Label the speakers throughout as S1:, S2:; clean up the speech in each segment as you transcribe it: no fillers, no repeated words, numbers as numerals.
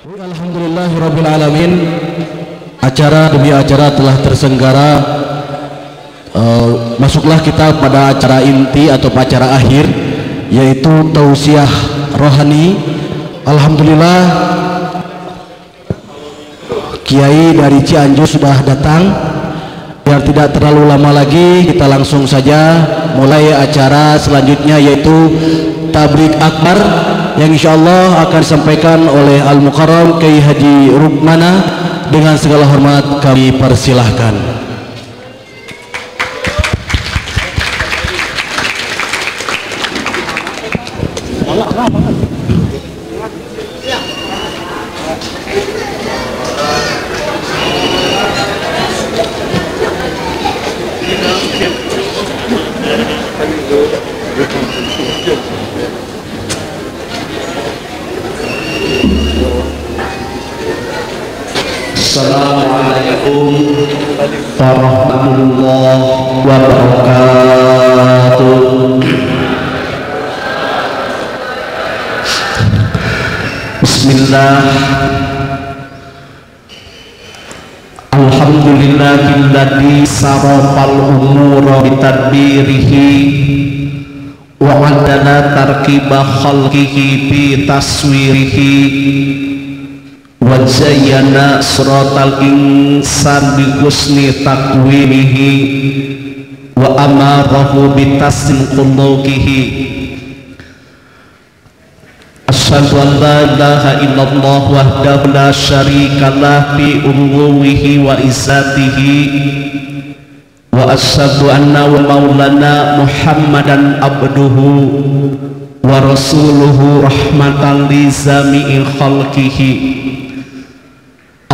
S1: Alhamdulillahirrabbilalamin. Acara demi acara telah terselenggara. Masuklah kita pada acara inti atau acara akhir, yaitu tausiah rohani. Alhamdulillah, Kiai dari Cianjur sudah datang. Biar tidak terlalu lama lagi, kita langsung saja mulai acara selanjutnya, yaitu tablik akbar yang insyaallah akan disampaikan oleh Al-Mukarram Kiai Haji Rukmana. Dengan segala hormat kami persilahkan. Assalamualaikum warahmatullahi wabarakatuh. Bismillah. Alhamdulillahilladzi sarafal umura bitadbirihi wa adala tarkiba khalqihi bi taswirihi wa zayyana siratal insan bi husni taqwimihi wa amarahu bi taslim khuluqihi. Asyhadu an la ilaha illallah wahdahu la syarika lah bi uluwihi wa izzatihi wa asyhadu anna wa maulana Muhammadan abduhu wa rasuluhu rahmatan li zami'i khalqihi.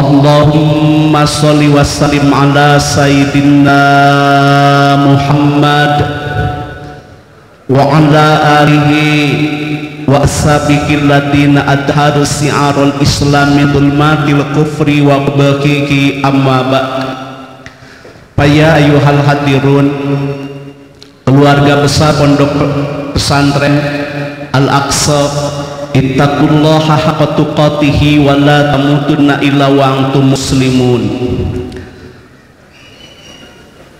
S1: Allahumma sholli wa sallim ala sayyidina Muhammad wa ala alihi wa ashabihi alladziina adharu si'arul islami dhulmatil kufri wa baqiqi amma ba'd. Faya ayyuhal hadirun, keluarga besar Pondok Pesantren Al-Aqsa, ittaqullaha haqqa tuqatihi wa la tamutunna illa wa antum muslimun.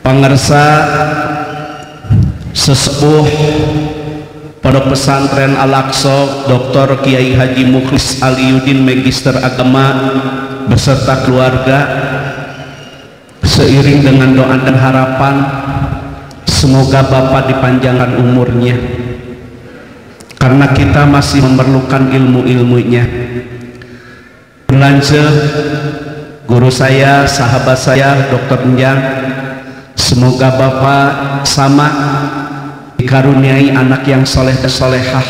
S1: Pangarsa sesepuh Pondok Pesantren Al-Aqsa, Dr. Kiai Haji Mukhlis Aliyuddin, Magister Agama beserta keluarga, seiring dengan doa dan harapan semoga Bapak dipanjangkan umurnya, karena kita masih memerlukan ilmu-ilmunya. Berlanjut guru saya, sahabat saya, Dr. Enjang, semoga Bapak sama dikaruniai anak yang soleh dan solehah,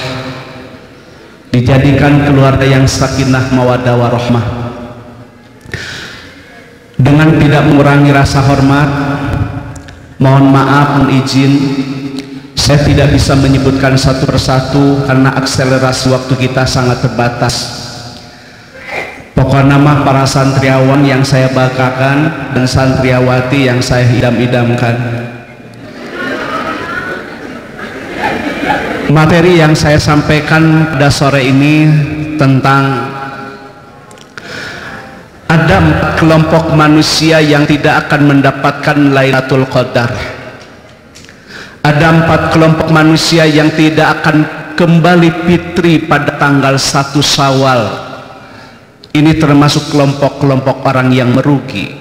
S1: dijadikan keluarga yang sakinah mawaddah warahmah. Dengan tidak mengurangi rasa hormat, mohon maaf, mohon izin, saya tidak bisa menyebutkan satu persatu karena akselerasi waktu kita sangat terbatas. Pokok nama para santriawan yang saya banggakan dan santriawati yang saya idam-idamkan. Materi yang saya sampaikan pada sore ini tentang ada 4 kelompok manusia yang tidak akan mendapatkan Lailatul Qadar. Ada 4 kelompok manusia yang tidak akan kembali fitri pada tanggal 1 Syawal. Ini termasuk kelompok-kelompok orang yang merugi.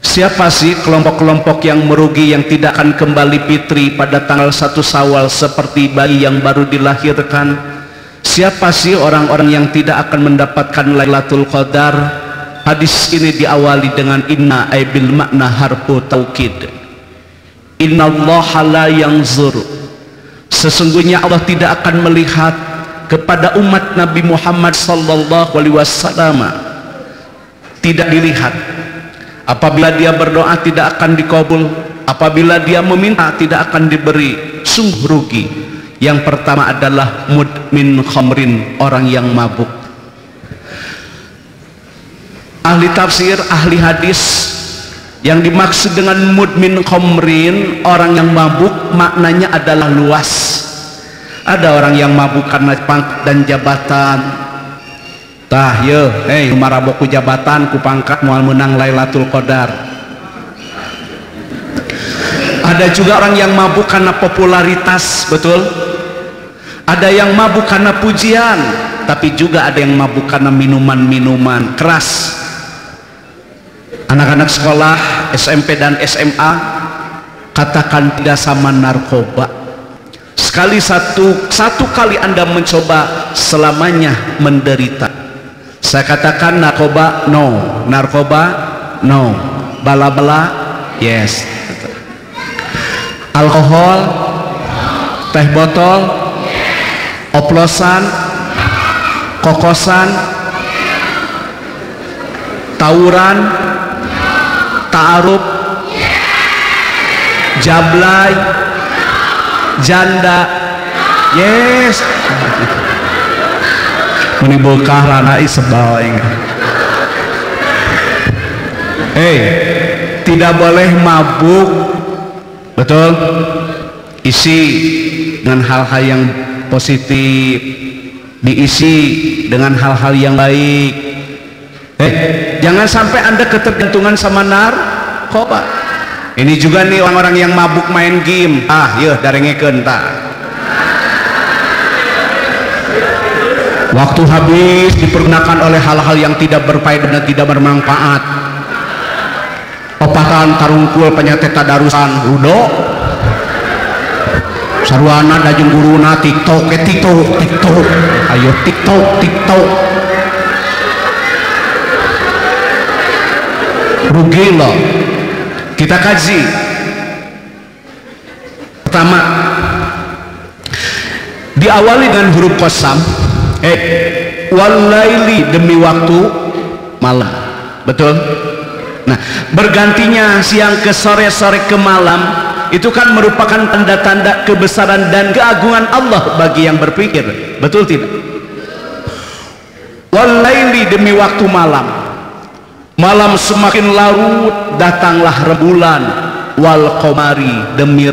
S1: Siapa sih kelompok-kelompok yang merugi yang tidak akan kembali fitri pada tanggal 1 Syawal seperti bayi yang baru dilahirkan? Siapa sih orang-orang yang tidak akan mendapatkan Lailatul Qadar? Hadis ini diawali dengan inna aibil makna harfu taukid. Innallaha la yanzur, sesungguhnya Allah tidak akan melihat kepada umat Nabi Muhammad sallallahu alaihi wasallam. Tidak dilihat. Apabila dia berdoa tidak akan dikabul, apabila dia meminta tidak akan diberi. Sungguh rugi. Yang pertama adalah mudmin khamrin, orang yang mabuk. Ahli tafsir, ahli hadis, yang dimaksud dengan mudmin khamrin, orang yang mabuk, maknanya adalah luas. Ada orang yang mabuk karena pangkat dan jabatan, tah ye marabok ku jabatan ku pangkat moal menang Lailatul Qadar. Ada juga orang yang mabuk karena popularitas, betul? Ada yang mabuk karena pujian, tapi juga ada yang mabuk karena minuman-minuman keras. Anak-anak sekolah SMP dan SMA katakan tidak sama narkoba. Sekali satu kali Anda mencoba, selamanya menderita. Saya katakan narkoba no, narkoba no, bala-bala yes, alkohol, teh botol, oplosan, kokosan, tawuran, ta'aruf, jablay, janda, yes. Menimbulkan rana isebal. Tidak boleh mabuk, betul? Isi dengan hal-hal yang positif, diisi dengan hal-hal yang baik. Jangan sampai Anda ketergantungan sama narkoba. Ini juga nih orang-orang yang mabuk main game. Yeuh darengekeun tah. Waktu habis dipergunakan oleh hal-hal yang tidak berfaedah dan tidak bermanfaat. Opatan tarungkul penyakit tadarusan rudo. Sarwana dajeng guruna TikTok, TikTok. Ayo TikTok. Rugi loh. Kita kaji. Pertama, diawali dengan huruf qasam. Walaili, demi waktu malam, betul? Nah, bergantinya siang ke sore, sore ke malam, itu kan merupakan tanda-tanda kebesaran dan keagungan Allah bagi yang berpikir, betul tidak? Walaili, demi waktu malam. Malam semakin larut, datanglah rembulan. Wal qamari, demi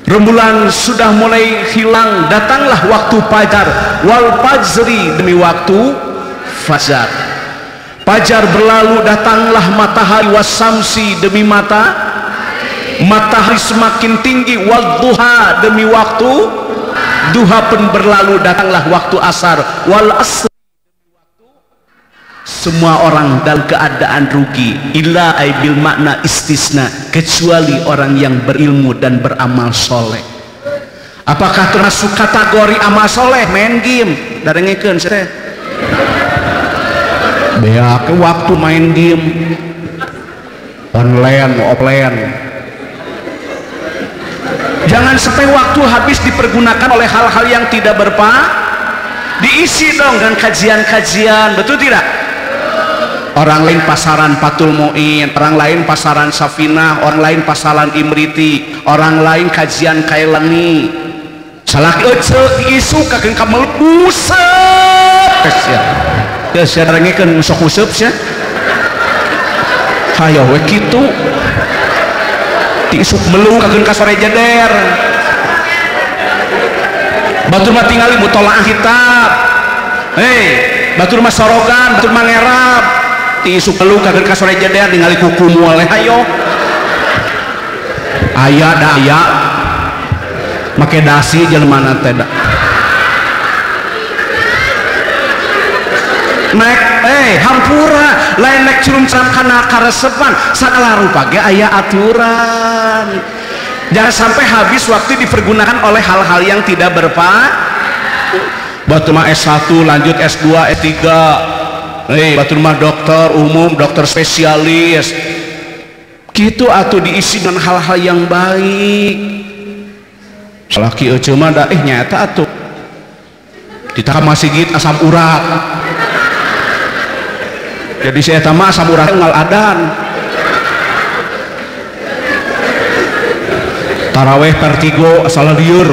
S1: rembulan sudah mulai hilang, datanglah waktu fajar. Wal fajri, demi waktu fajar. Fajar berlalu, datanglah matahari. Wasamsi, demi matahari semakin tinggi. Wal duha, demi waktu duha pun berlalu, datanglah waktu asar. Wal asr, semua orang dalam keadaan rugi. Illa bil makna istisna, kecuali orang yang berilmu dan beramal soleh. Apakah termasuk kategori amal soleh main game? Darengekeun teh. Bea ke waktu main game online, offline. Jangan sampai waktu habis dipergunakan oleh hal-hal yang tidak bermanfaat. Diisi dong dengan kajian-kajian, betul tidak? Orang lain pasaran Fatul Mu'in, orang lain pasaran Safinah, orang lain pasaran Imriti, orang lain kajian Kailani. Salah isu kakek kamu usap ya. Saya dengekeun sok usap sia. Hayo we kitu. Ti isuk melung kakek ka sore jeder. Batur mah tingali mutolaah kitab. Batur mah sorogan, batur mah ngerap. Isuk lu kagak ka sore jeder ningali kuku mual hayo aya daya make dasi jelema teh da nek hampura lain nek curum caram kana karesepan sagala rupa ge aya aturan. Jangan sampai habis waktu dipergunakan oleh hal-hal yang tidak bermanfaat. Batu mah S1 lanjut S2 S3, batur mah dokter umum, dokter spesialis gitu, atau diisi dengan hal-hal yang baik. Salaki ece mah da nyata atuh kita masjid asam urat, jadi saya mah asam urat ngal adan. Taraweh pertigo asal liur,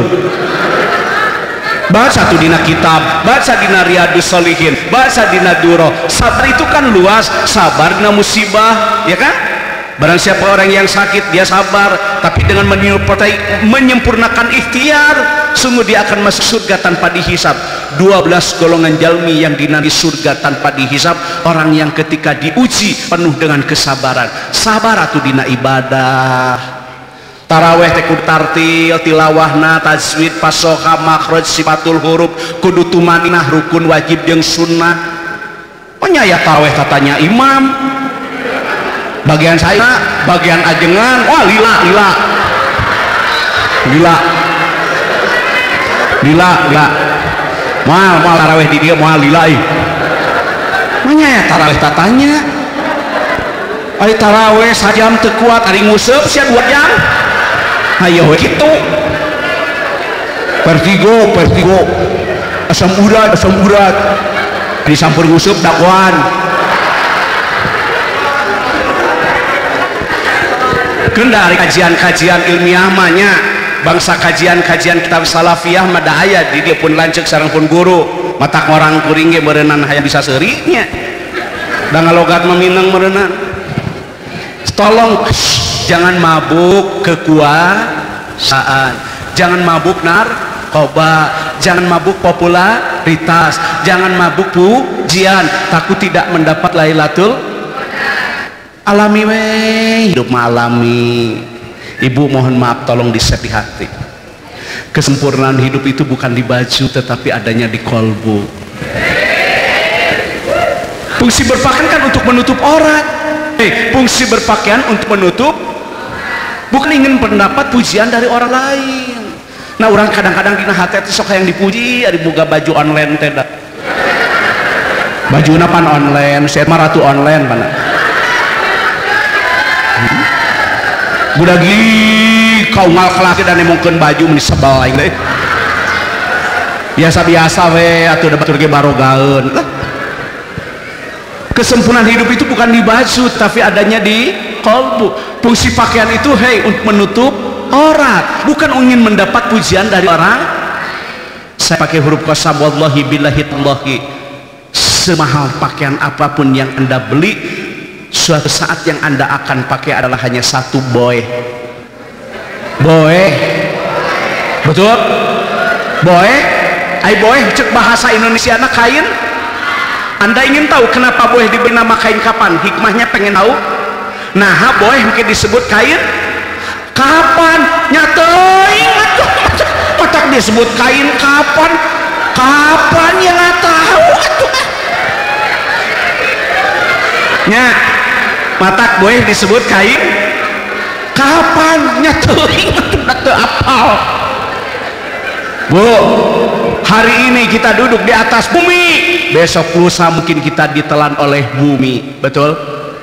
S1: baca tuh dina kitab, baca dina Riyadus Shalihin, baca dina Duro. Sabar itu kan luas, sabar dina musibah, ya kan? Barang siapa orang yang sakit dia sabar, tapi dengan menyempurnakan ikhtiar. sungguh dia akan masuk surga tanpa dihisab. 12 golongan jalmi yang dinanti surga tanpa dihisab, orang yang ketika diuji penuh dengan kesabaran. Sabar atuh dina ibadah. Taraweh teh kudu tartil, tilawahna, tajwid, pasoha, makhraj, sifatul huruf, kudu tumaninah, rukun wajib jeung sunnah. Oh nya taraweh katanya imam. Bagian saya, bagian ajengan, wah lila. Mal taraweh di dia mal lila ih. Manya ya taraweh tatanya. Ari taraweh sajam teu kuat, ari nguseup sia 2 jam. Hayo we kitu. Vertigo. Asam urat. Disampur nguseup dakwan. Kendari kajian ilmiah mahnya bangsa kajian kitab salafiyah mah da aya di dieu pun lanceuk sareng pun guru matak orang kuring ge meureunana hayang bisa seurinya da ngalogat meminang meureunana. Tolong jangan mabuk kekuasaan, jangan mabuk narkoba, jangan mabuk popularitas, jangan mabuk pujian, takut tidak mendapat Lailatul. Alami weh hidup alami. Ibu mohon maaf, tolong diset di hati. Kesempurnaan hidup itu bukan di baju tetapi adanya di kolbu. Fungsi berpakaian kan untuk menutup aurat. Fungsi berpakaian untuk menutup, bukan ingin mendapat pujian dari orang lain. Nah orang kadang-kadang dina hati itu sok yang dipuji, ada buka baju online teh. Baju napan online, saya mah ratu online mana. Budak kau ngalak dan emongkeun baju meni sebel aing teh. Biasa-biasa we atuh da batur ge barogaeun. Kesempurnaan hidup itu bukan di baju tapi adanya di kolbu. Fungsi pakaian itu untuk menutup aurat, bukan ingin mendapat pujian dari orang. Saya pakai huruf qasam, wallahi billahi tallahi, semahal pakaian apapun yang Anda beli, suatu saat yang Anda akan pakai adalah hanya satu boy. Betul? Boy? Ai boy cek bahasa Indonesia anak kain. Anda ingin tahu kenapa boy diberi nama kain kapan? Hikmahnya pengen tahu? Nah, boy mungkin disebut kain kapan? Nyateuing atuh. Otak disebut kain kapan? Kapan ya nggak tahu atuh. Nya matak boy disebut kain kapan? Nyateuing atuh apal. Bu, hari ini kita duduk di atas bumi, besok lusa mungkin kita ditelan oleh bumi, betul?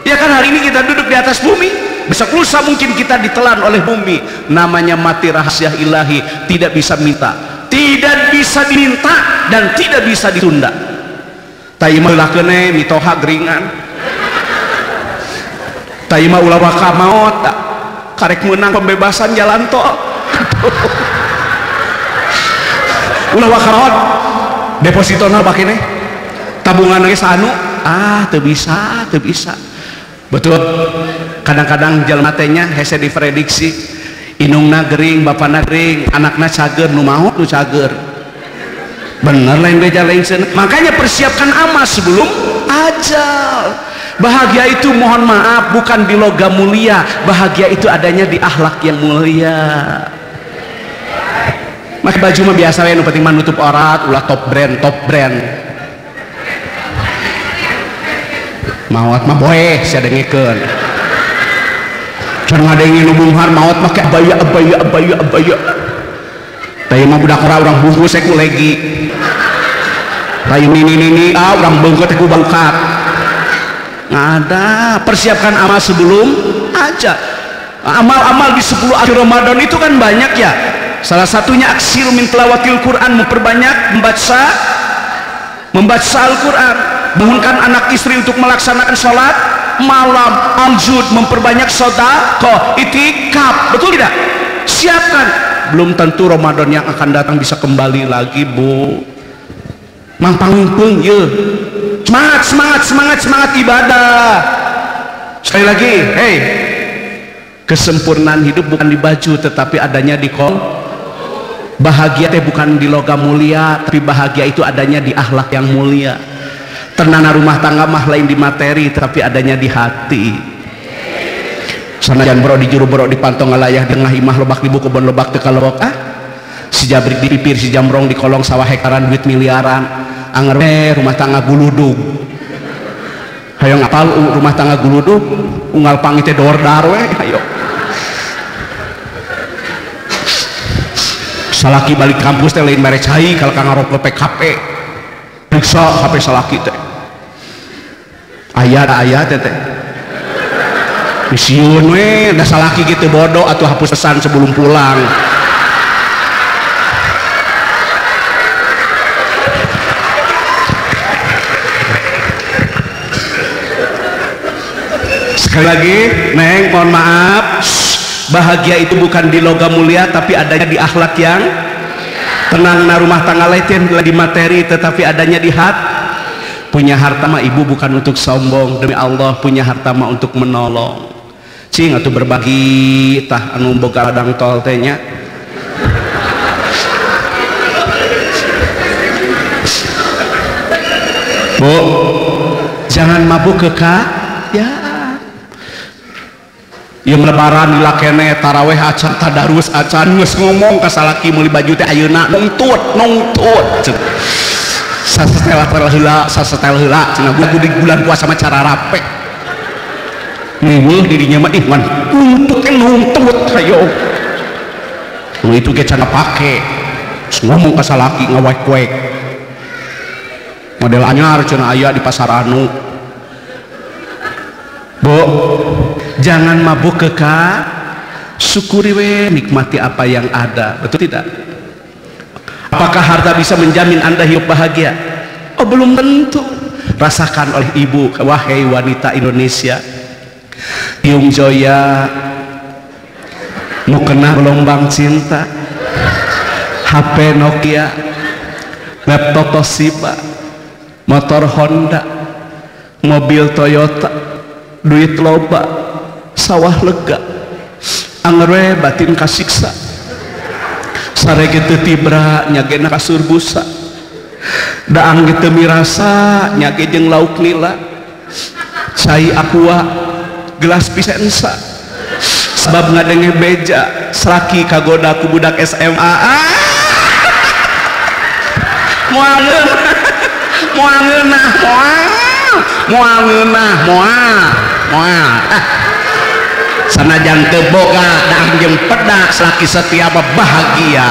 S1: Ya kan, hari ini kita duduk di atas bumi, besok lusa mungkin kita ditelan oleh bumi. Namanya mati rahasia ilahi, tidak bisa minta, tidak bisa diminta, dan tidak bisa ditunda. Taima ulah kene mitoha geringan, taima ulah waka maot, karek menang pembebasan jalan tol. Ulah wakaron deposito na bakine tabungan lagi sanu teu bisa betul. Kadang-kadang jelema teh nya hese diprediksi indungna gering, bapana gering, anakna cager, nu maot nu cager, bener lain beja lain seuneu. Makanya persiapkan amal sebelum ajal. Bahagia itu mohon maaf bukan di logam mulia, bahagia itu adanya di akhlak yang mulia. Make baju mah biasa we, nu penting mah nutup aurat, ulah top brand. Maot mah boe sia dengekeun. Can ngadengin nu bunghar maot make abaya. Tah mah budak urang bungkus ku legi. Tah ini urang beungkeut ku bangkat. Ngada, persiapkan amal sebelum aja. Amal-amal di 10 akhir Ramadan itu kan banyak ya. Salah satunya aksir min tilawatil Quran, memperbanyak membaca Al-Quran, bangunkan anak istri untuk melaksanakan sholat malam, aljud, memperbanyak sedekah, itikaf, betul tidak? Siapkan, belum tentu Ramadan yang akan datang bisa kembali lagi, Bu. Mang panglingpeung ye. Semangat ibadah. Sekali lagi, kesempurnaan hidup bukan di baju tetapi adanya di Bahagia teh bukan di logam mulia, tapi bahagia itu adanya di akhlak yang mulia. Tenana rumah tangga mah lain di materi, tapi adanya di hati. Sanajan bro di juru bro di pantong ngalayah di tengah imah lobak di buku bon lobak teu kalobok si jabrik di pipir si jamrong di kolong sawah hekaran duit miliaran anger rumah tangga guludug. Hayo ngapal rumah tangga guludug unggal pangi teh dordar we hayo. Salaki balik kampus teh lain mere cai kalau kangarok PKP periksa HP salaki teh ayat teh misiun we da salaki gitu bodoh atuh hapus pesan sebelum pulang. Sekali lagi neng mohon maaf, bahagia itu bukan di logam mulia tapi adanya di akhlak yang tenang. Nah rumah tangga lain di materi tetapi adanya di hati. Punya harta mah ibu bukan untuk sombong, demi Allah punya harta mah untuk menolong. Cing atuh berbagi tah anu boga ladang tol teh nya. Bu, jangan mabuk ya. Yang lebaran dilakene taraweh acan tadarus acan geus ngomong ka salaki meuli baju teh ayeuna nungtut sasetel heula cenah di bulan puasa mah cara rape niweuh dirinya mah ih man nungtut hayo nu itu ge can pake ngomong ka salaki ngawek-wek model anyar cenah aya di pasar anu. Bu, jangan mabuk syukuri we, nikmati apa yang ada, betul tidak? Apakah harta bisa menjamin Anda hidup bahagia? Oh belum tentu. Rasakan oleh ibu, wahai wanita Indonesia, Yung Joya mau kena gelombang cinta, HP Nokia, laptop Toshiba, motor Honda, mobil Toyota, duit loba, sawah lega, angre batin kasiksa, sarege teu tibra nyagena kasur busa, daang teu mirasa nyage jeung lauk nila, cai aqua gelas pisensa, sabab ngadenge beja, seraki kagoda ku budak SMA. Moal sanajan teu boga daang jeung peda selaki setia bahagia.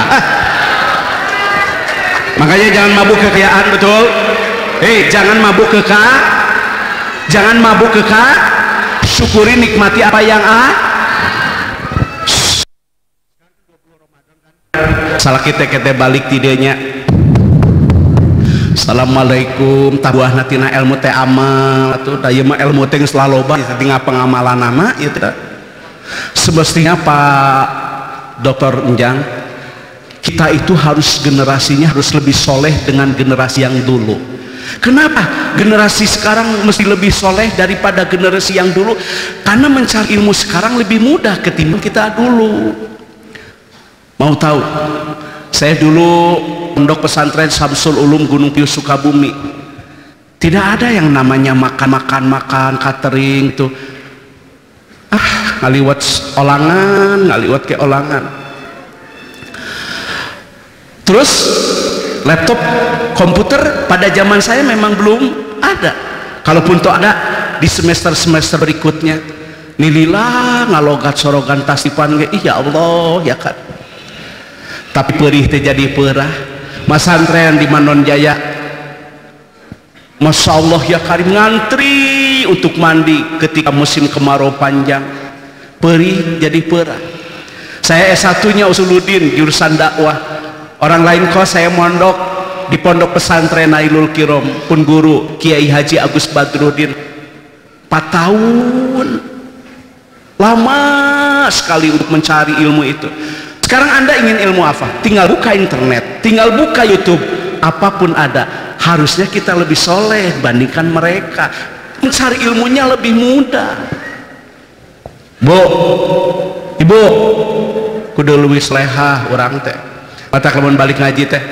S1: Makanya jangan mabuk kekayaan, betul? Jangan mabuk syukuri nikmati apa yang salaki teh kete balik tidenya. Assalamualaikum tabuah natina ilmu teh amal atuh da ieu mah ilmu teh geus laloba tinggal pengamalan nama ieu teh. Semestinya Pak Dr. Enjang, kita itu harus generasinya harus lebih soleh dengan generasi yang dulu. Kenapa generasi sekarang mesti lebih soleh daripada generasi yang dulu? Karena mencari ilmu sekarang lebih mudah ketimbang kita dulu. Mau tahu? Saya dulu pondok pesantren Samsul Ulum Gunung Pius Sukabumi, tidak ada yang namanya makan catering tuh. Ngaliwat ke olangan. Terus laptop komputer pada zaman saya memang belum ada. Kalaupun tuh ada di semester berikutnya. Nilila ngalogat sorogan tasipan ge, ya Allah ya kan. Tapi perih terjadi perah. Masantren di Manon Jaya, Masya Allah ya karim, ngantri untuk mandi ketika musim kemarau panjang. Perih jadi perah. Saya S1-nya Usuluddin jurusan dakwah. Orang lain kok saya mondok di pondok pesantren Nailul Kirom, pun guru Kiai Haji Agus Badruddin 4 tahun. Lama sekali untuk mencari ilmu itu. Sekarang Anda ingin ilmu apa? Tinggal buka internet, tinggal buka YouTube, apapun ada. Harusnya kita lebih soleh bandingkan mereka. Mencari ilmunya lebih mudah. Bu, ibu, kudu leuwih slehah urang teh. Mata kelamun balik ngaji teh.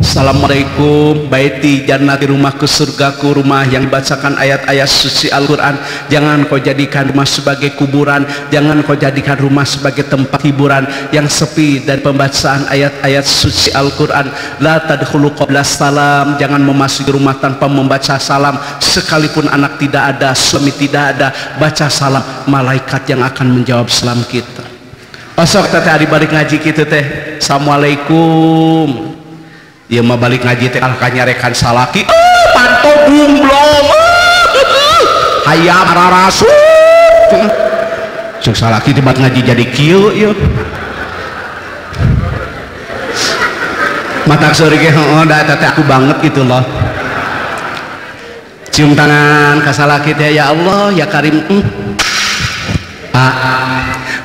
S1: Assalamualaikum, baiti jannati, rumahku surgaku, rumah yang dibacakan ayat-ayat suci Al-Quran. Jangan kau jadikan rumah sebagai kuburan, jangan kau jadikan rumah sebagai tempat hiburan yang sepi dari pembacaan ayat-ayat suci Al-Quran. La tadkhulu qabla salam, jangan memasuki rumah tanpa membaca salam. Sekalipun anak tidak ada, suami tidak ada, baca salam, malaikat yang akan menjawab salam kita. Pasok teh ari balik ngaji kita teh, assalamualaikum. Ya mah balik ngaji teh alkanya rekan salaki panto bumblong hayam rarasu cek salaki tempat ngaji jadi kieu ieu mata seueur ge heuh da teh aku banget gitu loh. Cium tangan ka salaki teh, ya Allah ya Karim.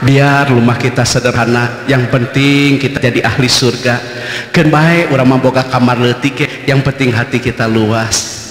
S1: Biar rumah kita sederhana, yang penting kita jadi ahli surga. Keun bae urang mah boga kamar leutik, yang penting hati kita luas.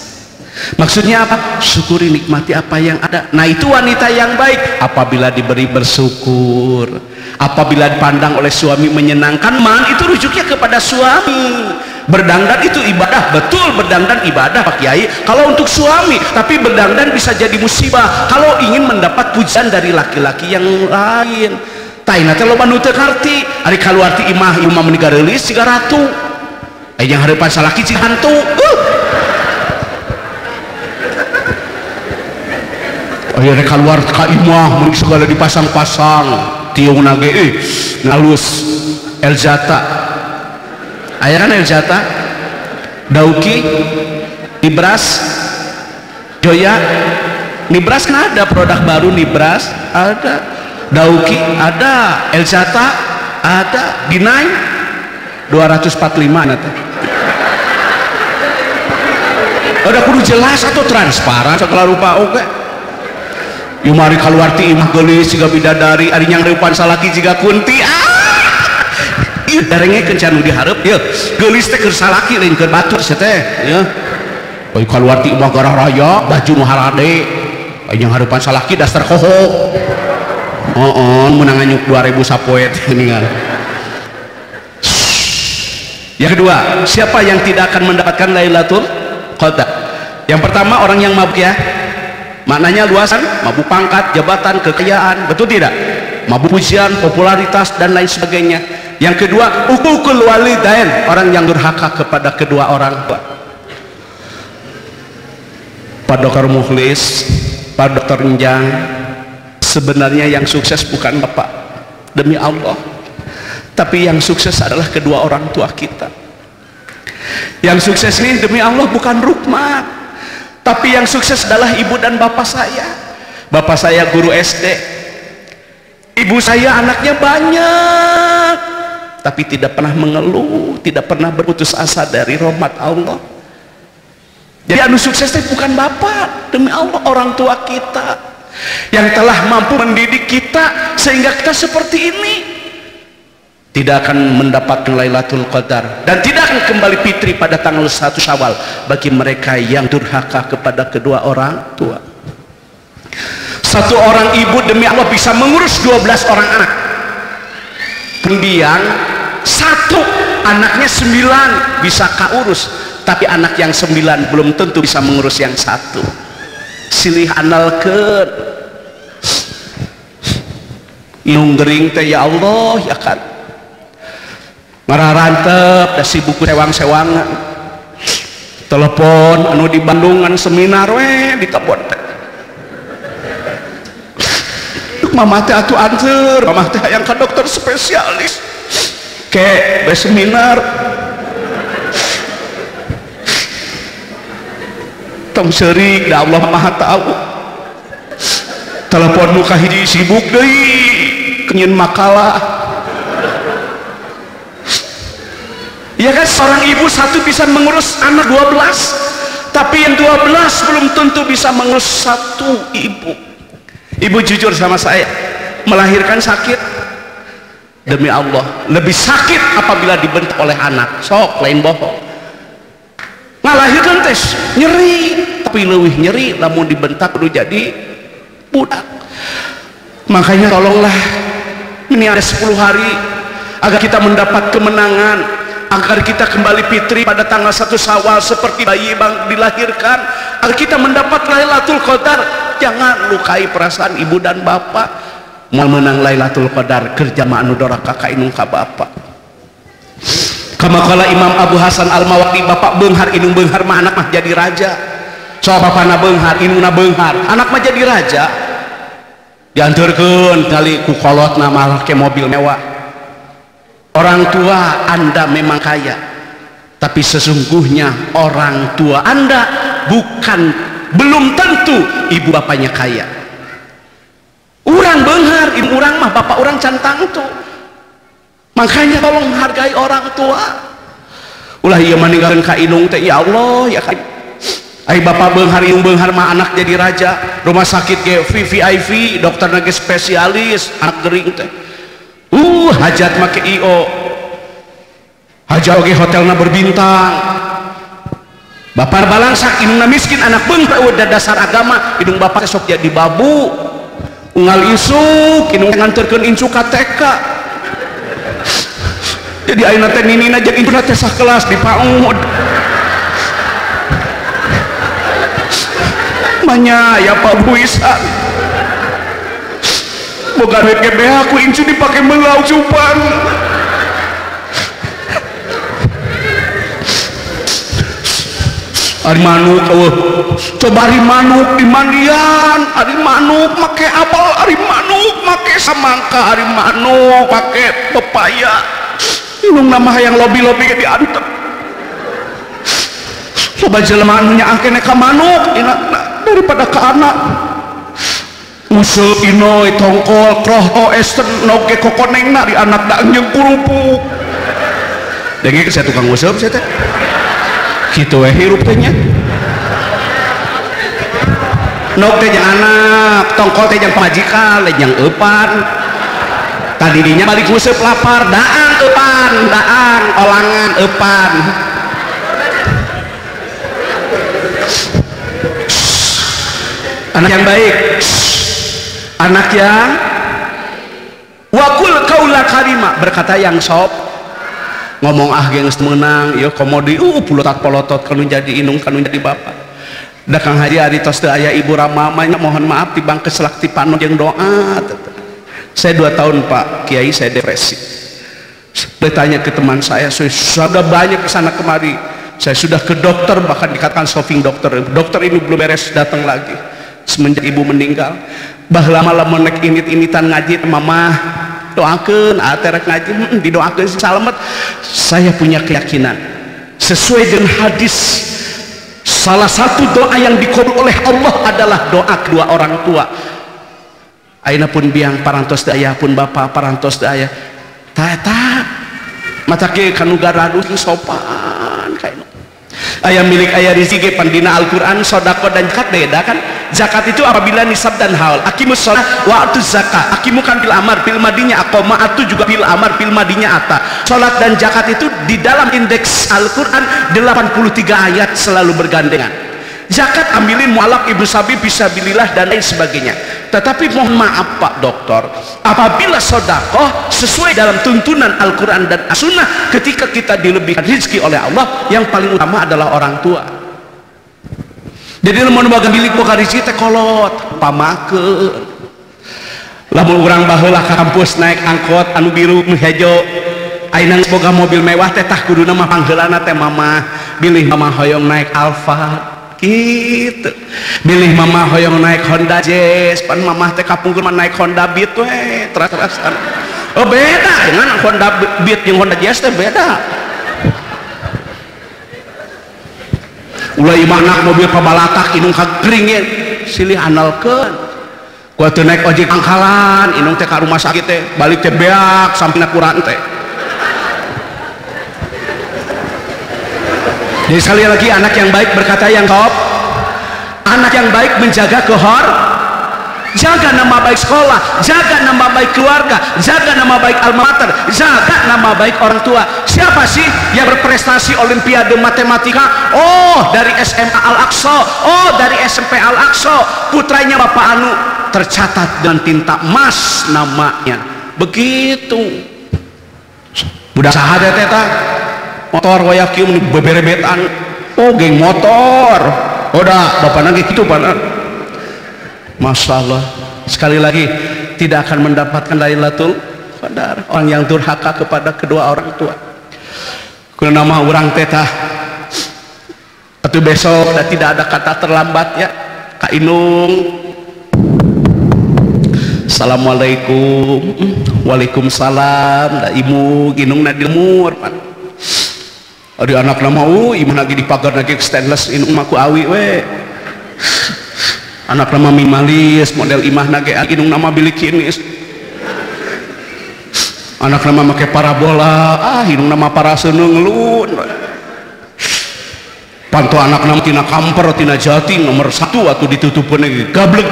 S1: Maksudnya apa? Syukuri, nikmati apa yang ada. Nah itu wanita yang baik apabila diberi bersyukur, apabila dipandang oleh suami menyenangkan, man itu rujuknya kepada suami. Berdandan itu ibadah, betul, berdandan ibadah Pak Kiai kalau untuk suami, tapi berdandan bisa jadi musibah kalau ingin mendapat pujian dari laki-laki yang lain. Taina teh loba nu teu ngarti, ari kaluarti imah meninggarelis siga ratu, yang hareupan salaki cing hantu. Aya rek kaluar ka imah mun segala dipasang-pasang, tiungna ge ngalus Elzata. Aya kan Elzata, Dauki, Nibras, Joya, Nibras kan ada produk baru, Nibras ada, Dauki ada, Elzata ada, Ginai 245 nanti. Udah kudu jelas atau transparan segala rupa oke. Yuk mari kaluarti imah geulis siga bidadari, ari nyang reupan salaki jiga kunti. Ieu darenge kencan nu dihareup ieu geulis teh keur salaki lain keur batur sia teh ya. Oi kaluarti imah garah raya baju nu harade aya yang hareupan salaki dasar koho. Meunang nganyuk 2000 sapoe teh ningal. Yang kedua, siapa yang tidak akan mendapatkan Lailatul Qadar? Yang pertama orang yang mabuk ya. Maknanya luasan, mabuk pangkat, jabatan, kekayaan, betul tidak? Mabuk pujian, popularitas dan lain sebagainya. Yang kedua, uququl walidain, orang yang durhaka kepada kedua orang tua. Pak Dokter Mukhlis, Pak Dokter Njang, sebenarnya yang sukses bukan bapak, demi Allah, tapi yang sukses adalah kedua orang tua kita. Yang sukses ini demi Allah bukan Rukman, tapi yang sukses adalah ibu dan bapak saya. Bapak saya guru SD, ibu saya anaknya banyak, tapi tidak pernah mengeluh, tidak pernah berputus asa dari rahmat Allah. Jadi anu sukses itu bukan bapak, demi Allah orang tua kita yang telah mampu mendidik kita sehingga kita seperti ini. Tidak akan mendapatkan Lailatul Qadar dan tidak akan kembali fitri pada tanggal 1 Syawal bagi mereka yang durhaka kepada kedua orang tua. Satu orang ibu demi Allah bisa mengurus 12 orang anak. Pendiang satu, anaknya 9 bisa kaurus, tapi anak yang 9 belum tentu bisa mengurus yang satu. Silih analkeun iung gering teh ya Allah ya kan. Mararantep da sibuk sewang-sewangan. Telepon anu di Bandungan seminar we ditepon teh. Mama teh atuh anjeur, mama teh hayang ka dokter spesialis. Ke seminar. Tong seurik da Allah Maha tahu. Telepon nu ka hiji sibuk deui kenyeun makalah. Ya kan, seorang ibu satu bisa mengurus anak 12, tapi yang 12 belum tentu bisa mengurus satu ibu. Ibu jujur sama saya, melahirkan sakit, demi Allah lebih sakit apabila dibentak oleh anak, sok lain bohong. Ngalahirkan tes nyeri, tapi lebih nyeri lamun dibentak udah jadi budak. Makanya tolonglah, ini ada 10 hari agar kita mendapat kemenangan, agar kita kembali fitri pada tanggal 1 Syawal seperti bayi yang dilahirkan, agar kita mendapat Lailatul Qadar. Jangan lukai perasaan ibu dan bapak. Mau menang Lailatul Qadar kerja anu doraka ka inung ka bapak. Kama qala Imam Abu Hasan Al-Mawardi, bapak beunghar inung beunghar mah anak mah jadi raja. So bapana beunghar inungna beunghar, anak mah jadi raja. Dianturkeun kali ku kolotna malah ke mobil mewah. Orang tua Anda memang kaya, tapi sesungguhnya orang tua Anda belum tentu ibu bapaknya kaya. Urang beunghar, ibu urang mah bapak urang cantang tuh. Makanya tolong menghargai orang tua. Ulah ieu maninggalkeun ka inung teh, ya Allah ya ka. Ai bapak beunghar inung beunghar mah anak jadi raja. Rumah sakit ge VVIP, dokter ge spesialis, anak gering teh. Hajat make IO, hajat oge hotelna berbintang. Bapak balangsak inungna miskin, anak beunghar udah dasar agama, inung bapak sok jadi babu. Unggal isuk, inung nganterkeun incu ka TK. Jadi ayeuna teh ninina jeung induna teh sakelas di paud. Manya ya Pak Buisan. Boga duit ge beha ku incu dipake melau cupang. Ari manuk coba ari manuk di mandian, ari manuk make apel, ari manuk make samangka, ari manuk make pepaya. Inung nama hayang lobi-lobi ge diantep. Coba jelema anu nyaang kene ka manuk daripada ka anak. Useup inoy tongkol kroh esen noge kokonengna di anak da anjeun kurupuk. Denge saya tukang useup saya teh. Kitu we hirup teh nya. Nok teh jeung anak, tongkol teh jeung pamajikan, jeung eupan. Tadi dinya balik useup lapar, daang eupan, daang olangan eupan. Anak yang baik, anak yang wakul kaula karima, berkata yang sop, ngomong geus menang, ya komodi polotot kanu jadi inung kanu jadi bapak. Da Kang Haji ari tos teu aya ibu ramamanya, mohon maaf tibang keselak ti panu jeung doa. Saya 2 tahun Pak Kiai saya depresi. Bertanya ke teman saya sudah banyak kesana kemari, saya sudah ke dokter, bahkan dikatakan solving dokter ini belum beres datang lagi semenjak ibu meninggal. Baheula lamun nek init-initan ngaji mama doakeun aterek ngaji didoakeun salamet. Saya punya keyakinan sesuai dengan hadis, salah satu doa yang dikabul oleh Allah adalah doa kedua orang tua. Ayeuna pun biang parantos teu aya pun bapa parantos teu aya ta mata ke kanu garadu sopan kainu. Aya milik aya rezeki pandina Al-Qur'an, sedekah dan zakat beda kan. Zakat itu apabila nisab dan haul. Aqimus shalah wa atuz zakat. Aqimukan bil amar bil madinya aqama, atu juga bil amar bil madinya ata. Salat dan zakat itu di dalam indeks Al-Qur'an 83 ayat selalu bergandengan. Zakat ambilin mualaf ibu sabi fisabilillah dan lain sebagainya. Tetapi mohon maaf Pak Dokter, apabila sedekah sesuai dalam tuntunan Al-Quran dan As-Sunnah, ketika kita dilebihkan rezeki oleh Allah, yang paling utama adalah orang tua. Jadi lamun boga milik boga rezeki teh kolot pamakeun. Lamun urang baheula ka kampus naik angkot anu biru hejo, ayeuna boga mobil mewah teh tah kuduna mah pangheulana teh mama bilih mama hoyong naik Alphard gitu, bilih mama hoyong naik Honda Jazz, pan mama teh kapungkur naik Honda Beat we teras-terasan. Oh beda dengan Honda Beat jeung Honda Jazz teh beda. Ulah imanak mobil pabalatak inung kageringin silih analkeun. Gua teu naik ojek pangkalan inung teh ka rumah sakit teh balik teh beak sampina kurang teh. Jadi sekali lagi anak yang baik berkata yang top, anak yang baik menjaga jaga nama baik sekolah, jaga nama baik keluarga, jaga nama baik alma mater, jaga nama baik orang tua. Siapa sih yang berprestasi olimpiade matematika? Oh dari SMA Al-Aqsa, oh dari SMP Al-Aqsa, putranya Bapak Anu tercatat dengan tinta emas namanya. Begitu. budak saha teh teh motor wayak kieu beberebetan oh geng motor udah bapak nangis gitu Pak. Masya Allah, sekali lagi tidak akan mendapatkan Lailatul Qadar orang yang durhaka kepada kedua orang tua. Kuna nama orang tetah atau besok dan tidak ada kata terlambat ya Kak Inung. Assalamualaikum. Waalaikumsalam. Da imu Inung na dilmur Pak. Ada anak nama imu lagi di pagar lagi stainless Inung maku awi we. Anak nama minimalis model imah nage Inung nama bilikinis. Anak nama make parabola Inung nama paraseungeun. Panto anak nama tina kamper tina jati nomor 1 atau ditutupkeun ge gablek.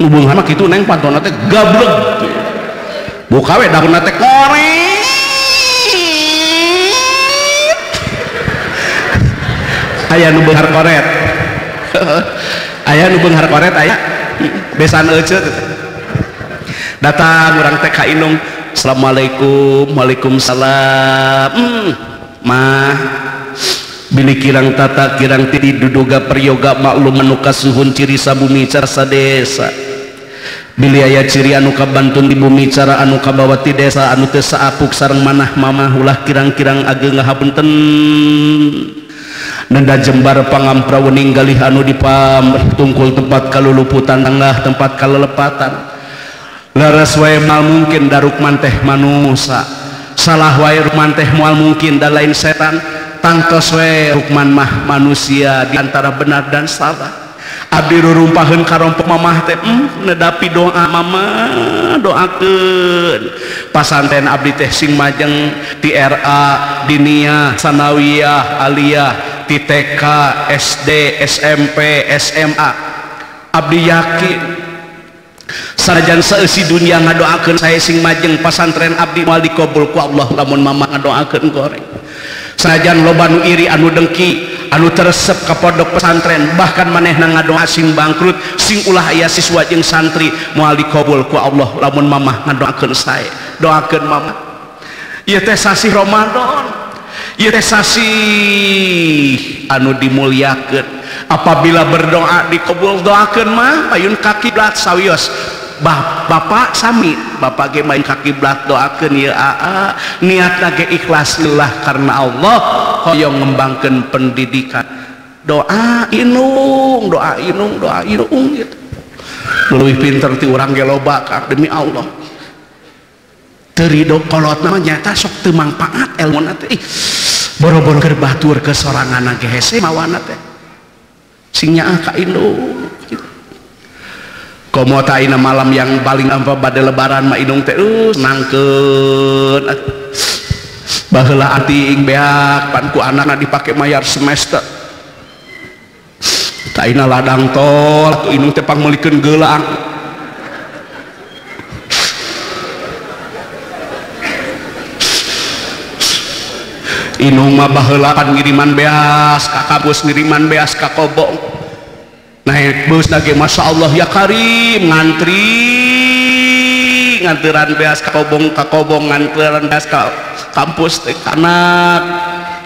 S1: Hubungan mah kitu neng pantona teh gablek. Buka we daunna teh korek. Aya nu beunghar koret. Aya nu beunghar koret aya. Besan euceut. Datang urang teh ka Inung. Assalamualaikum. Waalaikumsalam. Mah bili kirang tata kirang tidi duduga peryoga maklum anu kasuhun ciri sabumi carsa desa. Bili aya ciri anu kabantun di bumi cara anu kabawati desa anu teu saapuk sareng manah mamah ulah kirang-kirang ageng ngahapunten. Nenda jembar pangamprawening galih anu dipam tungkul tempat kaluluputan tangah tempat kalelepatan. Laras wae mal mungkin daruk manteh manusa. Salah wae rukman teh moal mungkin da lain setan. Tangtos we rukman mah manusia di antara benar dan salah. Abdi rurumpaheun karompok mamah teh nedapi doa mama doakeun pasantren abdi teh sing majeng di RA Diniyah Sanawiyah Aliyah di TK SD SMP SMA abdi yakin sanajan saeusi dunia ngadoakeun saya sing majeng pasantren abdi moal dikabul ku Allah lamun mama ngadoakeun goreng. Sanajan loba nu iri anu dengki anu teresep ka pondok pesantren bahkan manehna ngadoa sing bangkrut sing ulah aya siswa jeung santri moal dikabul ku Allah lamun mamah ngadoakeun sae. Doakeun mamah ieu teh sasi Ramadan, ieu teh sasi anu dimulyakeun. Apabila berdoa dikabul doakeun mah payun ka kiblat sawios bapak sami bapak ge main ka kiblat doakeun ieu aa niatna ge ikhlas lillah karena Allah hoyong ngembangkeun pendidikan. Doa Inung gitu. Leuwih pinter ti urang ge loba ka demi Allah. Teu ridho kolot mah nyata sok teu mangpaat elmuna teh. Boro-boro keur batur ke soranganna ge hese mawana teh. Sing nyaah ka Inung. Komo taina malam yang paling ampa pada lebaran mah Inung teh senangkeun baheula ating beak pan ku anakna dipake mayar semester taina ladang tol atuh Inung teh pangmeulikeun geulang Inung mah baheula pan ngiriman beas ka kabus ngiriman beas ka Kobong naik bus lagi Masya Allah ya Karim nganteran beas ka Kobong nganteran beas ka kampus teh anak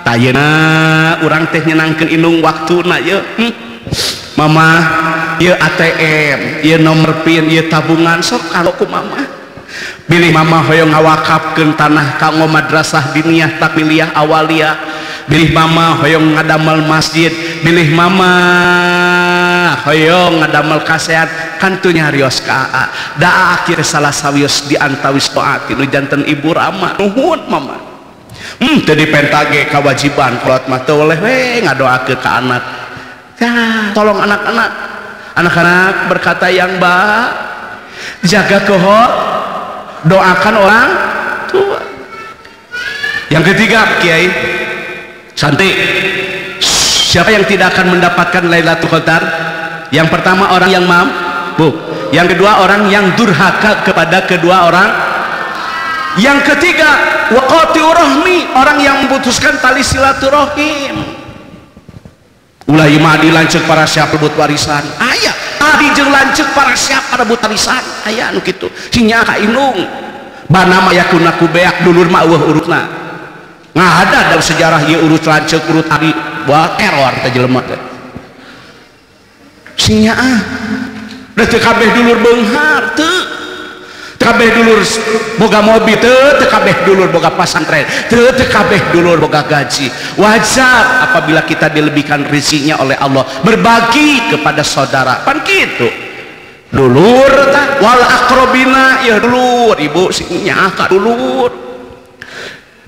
S1: tayena urang teh nyenangkeun Inung waktuna ye mama ye ATM ye nomor PIN ye tabungan sok kalau ku mama bilih mama hoyong ngawakafkeun tanah kanggo madrasah diniyah takmiliyah awaliyah bilih mama hoyong ngadamel masjid bilih mama hoyong ngadamel kasehat kan tu nyarios ka da akhir salah sawios di antawis doa tinu janten Ibu Rama nuhun mama teu dipentage kewajiban kolot mah teu oleh we ngadoakeun ka anak ya tolong anak-anak berkata yang baik jaga kehor doakan orang tua. Yang ketiga Kiai Santi, siapa yang tidak akan mendapatkan Lailatul Qadar? Yang pertama orang yang mampu, yang kedua orang yang durhaka kepada kedua orang, yang ketiga waqati'u rahmi, orang yang memutuskan tali silaturahim. Ulah imah dilanceuk para siap rebut warisan aya adi jeung lanceuk para siap rebut warisan aya anu kitu sinya ka Inung bana mah yakuna ku beak dulur mah eueuh urutna nggak ada dalam sejarah ieu urut lanceuk urut adi buat error teh jelema teh sing nyaah da teu kabeh dulur beunghar teu kabeh dulur boga mobil teu kabeh dulur boga pasantren teu kabeh dulur boga gaji. Wajar apabila kita dilebihkan rezekinya oleh Allah berbagi kepada saudara pan kitu dulur tah wal aqrabina ya dulur ibu sing nyaah ka dulur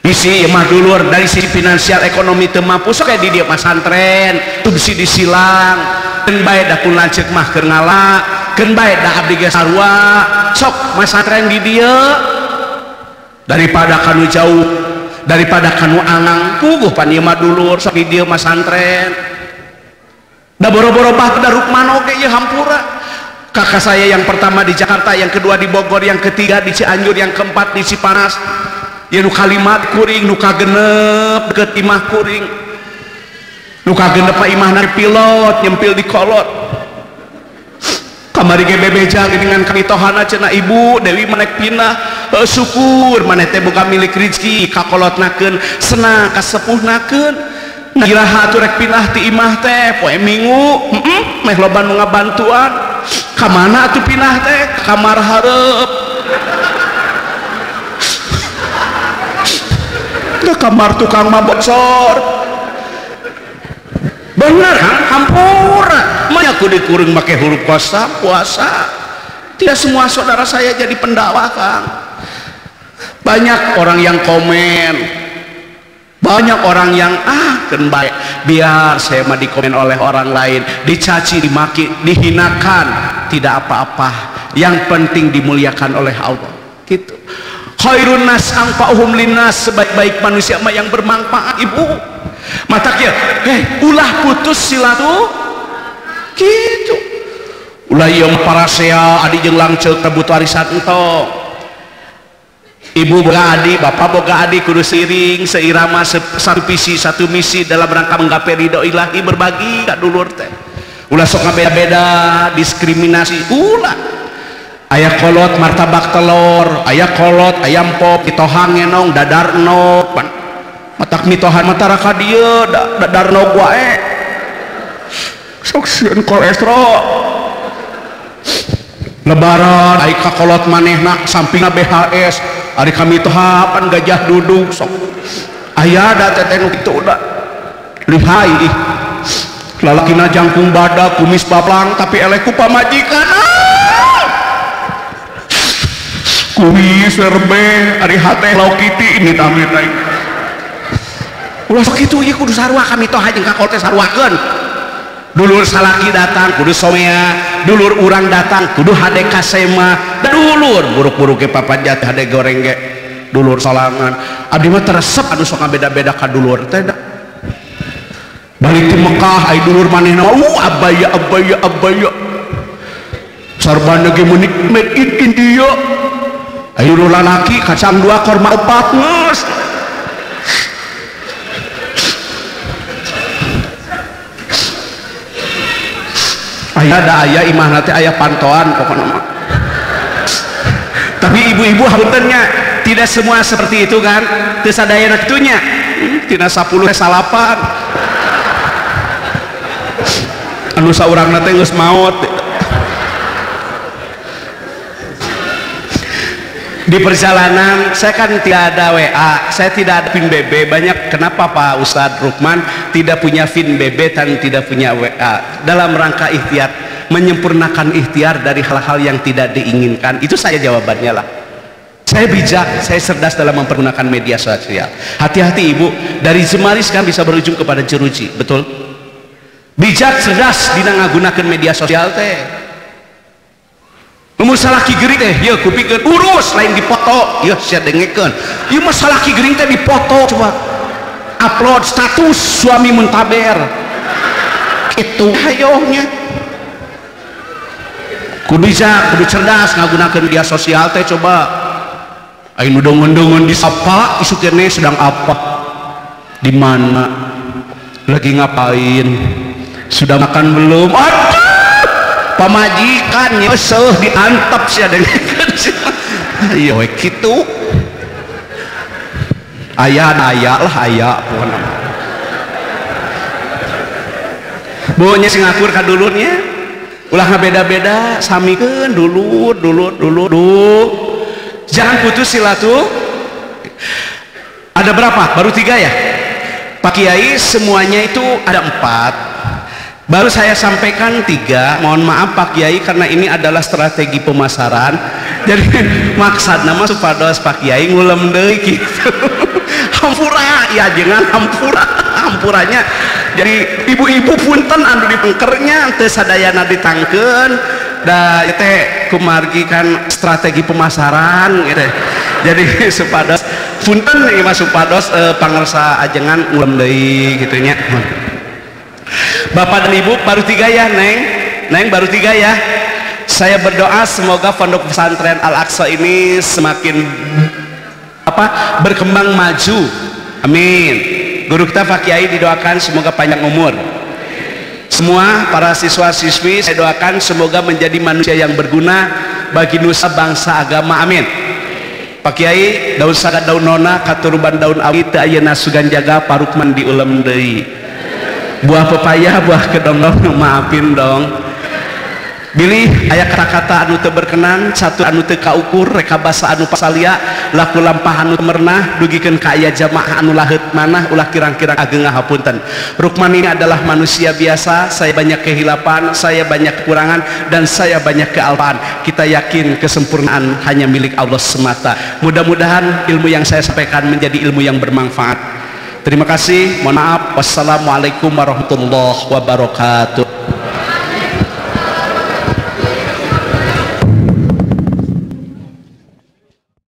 S1: isi mah dulur dari sisi finansial ekonomi teu mampu sok di dieu pasantren teu bisi disilang keun bae da pun lanceuk mah keur ngala keun bae da abdi ge sarua sok pasantren di dieu daripada kanu jauh daripada kanu angang puguh pan ieu mah dulur sok di dieu pasantren da boro-boro bah da Rukman oge ieu hampura kakak saya yang pertama di Jakarta yang kedua di Bogor yang ketiga di Cianjur yang keempat di Cipanas ya nu kalimat kuring nu kagenep deket imah kuring nu kagenep imahna pilot nyempil di kolot kamari ge bebeja dengan kamitohana cenah ibu Dewi manek pindah syukur maneh teh boga milik rezeki kakolotnakeun senang kasepuhnakeun ngiraha atuh rek pindah ti imah teh poe Minggu meh loba nu ngabantuan ka mana atuh pindah teh kamar hareup ke kamar tukang mah bocor bener kan hampura mah aku dikurung make huruf puasa tidak semua saudara saya jadi pendakwah Kang banyak orang yang komen banyak orang yang kan baik biar saya mah dikomen oleh orang lain dicaci dimaki dihinakan tidak apa-apa yang penting dimuliakan oleh Allah gitu. Khairun nas anfa'uhum linnas sebaik-baik manusia mah yang bermanfaat ibu mata kieu ulah putus silatu gitu ulah ieu parasea adi jeung langceuk teh butuh arisan entong ibu boga adik bapak boga adik kudu siring seirama satu visi satu misi dalam rangka menggapai ridho ilahi berbagi ka dulur teh ulah sok ngabeda-beda diskriminasi ulah aya kolot martabak telur aya kolot ayam pop mitohan ngenong dadar nog matak mitohan matara ka dieu dadar nog wae sok sieun kolesterol lebaran ai ka kolot manehna sampingna BHS ari ka mitohan gajah duduk sok aya da teteh nu kitu da lihai lalakina jangkung badak kumis bablang tapi eleh ku pamajikan kumis serbe ari hate Hello Kitty ini tamit lain ulah sok kitu ieu kudu sarua ka mitoha jeung ka kol teh saruakeun dulur salaki datang kudu somea dulur urang datang kudu hade kasema da dulur buruk-buruk ge papajat hade goreng ge dulur salangan abdi mah teresep anu sok ngabeda-beda ka dulur teh da balik ti Mekah ai dulur manehna abaya sarbana ge menik made in India ayo lalaki kacang 2 korma 4 nges ayah imah nanti ayah pantauan pokoknya tapi ibu-ibu hapuntennya tidak semua seperti itu kan terus ada yang itunya tidak 10 salapan anu saurang nanti nges maut di perjalanan saya kan tidak ada WA saya tidak ada PIN BB banyak kenapa Pak Ustadz Rukman tidak punya PIN BB dan tidak punya WA dalam rangka ikhtiar menyempurnakan ikhtiar dari hal-hal yang tidak diinginkan itu saya jawabannya lah saya bijak saya cerdas dalam mempergunakan media sosial hati-hati ibu dari jemaris kan bisa berujung kepada jeruji betul bijak cerdas dina ngagunakeun media sosial teh umur salaki gering teh ya kupikeun urus lain dipoto ya sia dengekeun ieu mah salaki gering teh dipoto coba upload status suami muntaber itu hayohnya kudu bijak kudu cerdas ngagunakeun media sosial teh coba aya nu dongon-dongon disapa isu keneh sedang apa di mana lagi ngapain sudah makan belum aduh pamajikan nyeseuh diantep sia dengan iya gitu ayah lah ayah bohongnya Singapura kadulurnya ulah beda-beda samikeun dulu jangan putus silaturahmi. Ada berapa? Baru 3 ya Pak Kiai, semuanya itu ada 4, baru saya sampaikan 3. Mohon maaf Pak Kiai karena ini adalah strategi pemasaran, jadi maksud nama supados Pak Kiai ngulem deui gitu. Hampura ya, jangan hampuranya jadi ibu-ibu punten anu dipengkernya teu sadayana ditangkeun da teh kumargi kan strategi pemasaran gitu. Jadi supados punten ieu mah supados pangersa ajengan ngulem deui kitu nya. Bapak dan Ibu baru 3 ya Neng baru 3 ya. Saya berdoa semoga pondok pesantren Al-Aqsa ini semakin berkembang maju, amin. Guru kita Pak Kiai didoakan semoga panjang umur. Semua para siswa-siswi saya doakan semoga menjadi manusia yang berguna bagi nusa bangsa agama, amin. Pak Kiai daun saga daun nona katurban daun awi teu ayeuna sugan jaga parukman diulem deui. Buah pepaya buah kedong-dong maafin dong. Bilih aya kata-kata anu teu berkenan, satu anu teu kaukur, reka basa anu pasalia, laku lampah anu mernah, dugikeun ka aya jamaah anu laheut manah, ulah kirang-kirang ageng ngahapunten. Rukman ini adalah manusia biasa, saya banyak kehilapan, saya banyak kekurangan, dan saya banyak kealpaan. Kita yakin kesempurnaan hanya milik Allah semata. Mudah-mudahan ilmu yang saya sampaikan menjadi ilmu yang bermanfaat. Terima kasih, mohon maaf. Wassalamualaikum warahmatullahi wabarakatuh.